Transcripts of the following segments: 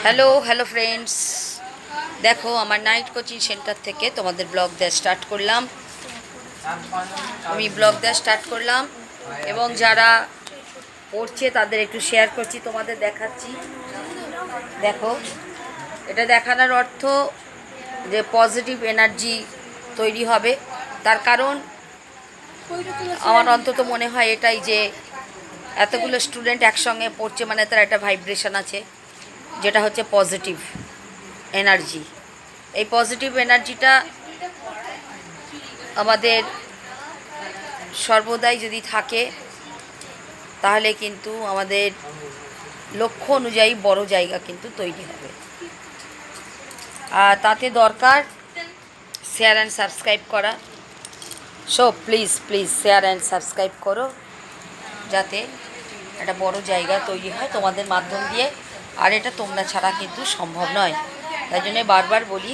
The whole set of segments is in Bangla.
হ্যালো হ্যালো ফ্রেন্ডস, দেখো আমার নাইট কোচিং সেন্টার থেকে তোমাদের ব্লগ দেওয়া স্টার্ট করলাম। এবং যারা পড়ছে তাদের একটু শেয়ার করছি, তোমাদের দেখাচ্ছি। দেখো, এটা দেখানোর অর্থ যে পজিটিভ এনার্জি তৈরি হবে। তার কারণ আমার অন্তত মনে হয় এটাই যে এতগুলো স্টুডেন্ট একসঙ্গে পড়ছে মানে তার একটা ভাইব্রেশন আছে, যেটা হচ্ছে পজিটিভ এনার্জি। এই পজিটিভ এনার্জিটা আমাদের সর্বদাই যদি থাকে তাহলে কিন্তু আমাদের লক্ষ্য অনুযায়ী বড় জায়গা কিন্তু তৈরি হবে। আর তাতে দরকার শেয়ার অ্যান্ড সাবস্ক্রাইব করা। So please please share and subscribe করো, যাতে একটা বড় জায়গা তৈরি হয় তোমাদের মাধ্যম দিয়ে। আর এটা তোমরা ছাড়া কিন্তু সম্ভব নয়, তাই জন্য বারবার বলি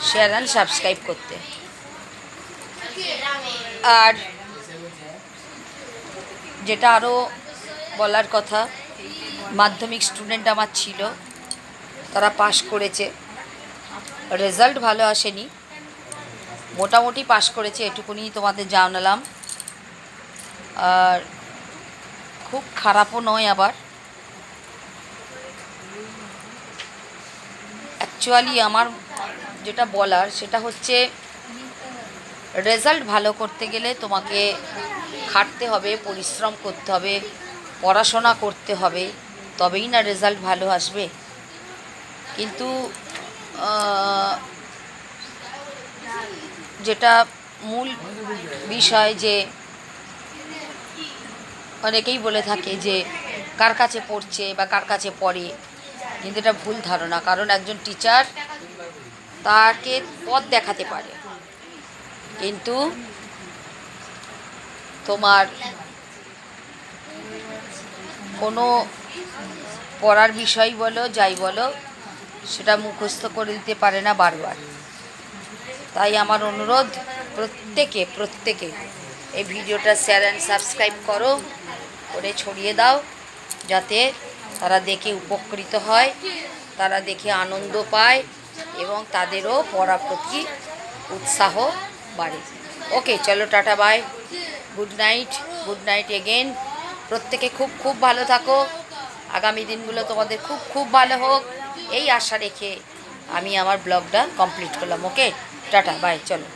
শেয়ার অ্যান্ড সাবস্ক্রাইব করতে। আর যেটা আরও বলার কথা, মাধ্যমিক স্টুডেন্ট আমার ছিল, তারা পাশ করেছে, রেজাল্ট ভালো আসেনি, মোটামুটি পাশ করেছে, এটুকুনি তোমাদের জানালাম। আর খুব খারাপও নয় আবার। অ্যাকচুয়ালি আমার যেটা বলার সেটা হচ্ছে, রেজাল্ট ভালো করতে গেলে তোমাকে খাটতে হবে, পরিশ্রম করতে হবে, পড়াশোনা করতে হবে, তবেই না রেজাল্ট ভালো আসবে। কিন্তু যেটা মূল বিষয়, যে অনেকেই বলে থাকে যে কার কাছে পড়ছে বা কার কাছে পড়ে, কিন্তু এটা ভুল ধারণা। কারণ একজন টিচার তাকে পথ দেখাতে পারে, কিন্তু তোমার কোনো পড়ার বিষয় বলো যাই বলো, সেটা মুখস্থ করে দিতে পারে না বারবার। তাই আমার অনুরোধ, প্রত্যেকে এই ভিডিওটা শেয়ার অ্যান্ড সাবস্ক্রাইব করো, করে ছড়িয়ে দাও, যাতে তারা দেখে উপকৃত হয়, তারা দেখে আনন্দ পায় এবং তাদেরও পড়ার প্রতি উৎসাহ বাড়ে। ওকে, চলো, tata, bye, good night again. প্রত্যেকে খুব খুব ভালো থাকো, আগামী দিনগুলো তোমাদের খুব খুব ভালো হোক, এই আশা রেখে আমি আমার ব্লগটা কমপ্লিট করলাম। ওকে, টাটা, বাই, চলো।